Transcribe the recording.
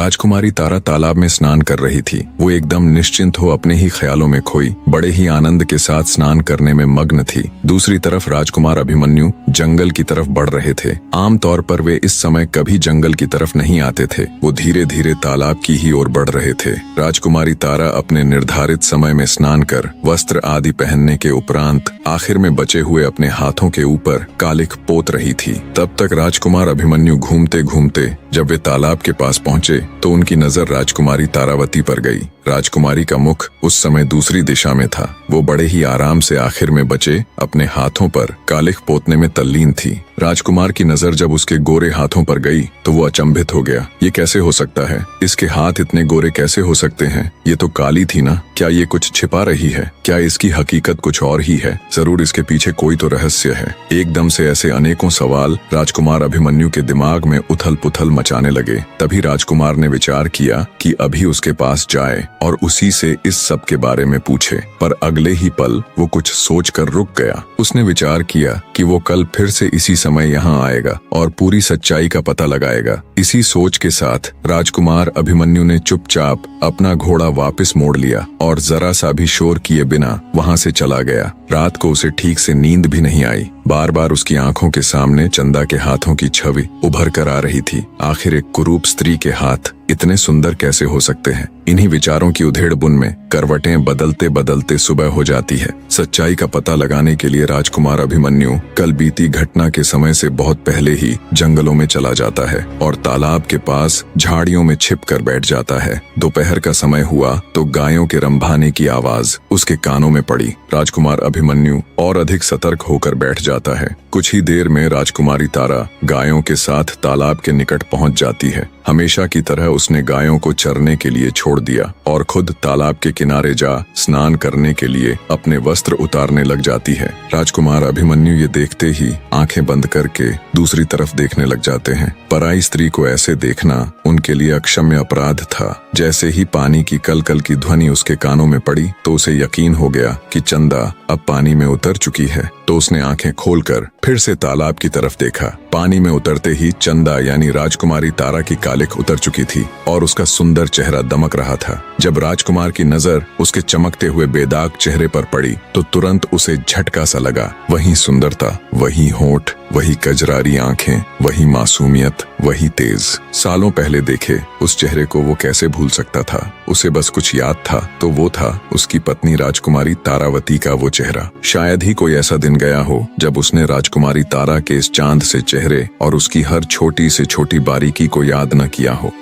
राजकुमारी तारा तालाब में स्नान कर रही थी। वो एकदम निश्चिंत हो अपने ही ख्यालों में खोई बड़े ही आनंद के साथ स्नान करने में मग्न थी। दूसरी तरफ राजकुमार अभिमन्यु जंगल की तरफ बढ़ रहे थे। आमतौर पर वे इस समय कभी जंगल की तरफ नहीं आते थे। वो धीरे धीरे तालाब की ही ओर बढ़ रहे थे। राजकुमारी तारा अपने निर्धारित समय में स्नान कर वस्त्र आदि पहनने के उपरांत आखिर में बचे हुए अपने हाथों के ऊपर कालिख पोत रही थी। तब तक राजकुमार अभिमन्यु घूमते घूमते जब वे तालाब के पास पहुंचे तो उनकी नजर राजकुमारी तारावती पर गई। राजकुमारी का मुख उस समय दूसरी दिशा में था। वो बड़े ही आराम से आखिर में बचे अपने हाथों पर कालिख पोतने में तल्लीन थी। राजकुमार की नजर जब उसके गोरे हाथों पर गई तो वो अचंभित हो गया। ये कैसे हो सकता है? इसके हाथ इतने गोरे कैसे हो सकते हैं? ये तो काली थी ना? क्या ये कुछ छिपा रही है? क्या इसकी हकीकत कुछ और ही है? जरूर इसके पीछे कोई तो रहस्य है। एकदम से ऐसे अनेकों सवाल राजकुमार अभिमन्यु के दिमाग में उथल पुथल मचाने लगे। तभी राजकुमार ने विचार किया कि अभी उसके पास जाए और उसी से इस सब के बारे में पूछे। पर अगले ही पल वो कुछ सोचकर रुक गया। उसने विचार किया कि वो कल फिर से इसी समय यहाँ आएगा और पूरी सच्चाई का पता लगाएगा। इसी सोच के साथ राजकुमार अभिमन्यु ने चुपचाप अपना घोड़ा वापस मोड़ लिया और जरा सा भी शोर किए बिना वहां से चला गया। रात को उसे ठीक से नींद भी नहीं आई। बार बार उसकी आंखों के सामने चंदा के हाथों की छवि उभर कर आ रही थी। आखिर एक कुरूप स्त्री के हाथ इतने सुंदर कैसे हो सकते हैं? इन्हीं विचारों की उधेड़-बुन में करवटें बदलते बदलते सुबह हो जाती है। सच्चाई का पता लगाने के लिए राजकुमार अभिमन्यु कल बीती घटना के समय से बहुत पहले ही जंगलों में चला जाता है और तालाब के पास झाड़ियों में छिप कर बैठ जाता है। दोपहर का समय हुआ तो गायों के रंभाने की आवाज उसके कानों में पड़ी। राजकुमार अभिमन्यु और अधिक सतर्क होकर बैठ जाता है। कुछ ही देर में राजकुमारी तारा गायों के साथ तालाब के निकट पहुंच जाती है। हमेशा की तरह उसने गायों को चरने के लिए छोड़ दिया और खुद तालाब के किनारे जा स्नान करने के लिए अपने वस्त्र उतारने लग जाती है। राजकुमार अभिमन्यु ये देखते ही आंखें बंद करके दूसरी तरफ देखने लग जाते हैं। पराई स्त्री को ऐसे देखना उनके लिए अक्षम्य अपराध था। जैसे ही पानी की कलकल की ध्वनि उसके कानों में पड़ी तो उसे यकीन हो गया कि चंदा अब पानी में उतर चुकी है। तो उसने आंखें खोलकर फिर से तालाब की तरफ देखा। पानी में उतरते ही चंदा यानी राजकुमारी तारा की कालिख उतर चुकी थी और उसका सुंदर चेहरा दमक रहा था। जब राजकुमार की नजर उसके चमकते हुए बेदाग चेहरे पर पड़ी तो तुरंत उसे झटका सा लगा। वही सुंदरता, वही होंठ, वही कजरारी आंखें, वही मासूमियत, वही तेज। सालों पहले देखे उस चेहरे को वो कैसे भूल सकता था? उसे बस कुछ याद था तो वो था उसकी पत्नी राजकुमारी तारावती का वो चेहरा। शायद ही कोई ऐसा दिन गया हो जब उसने राजकुमारी तारा के इस चांद से चेहरे और उसकी हर छोटी से छोटी बारीकी को याद न किया हो।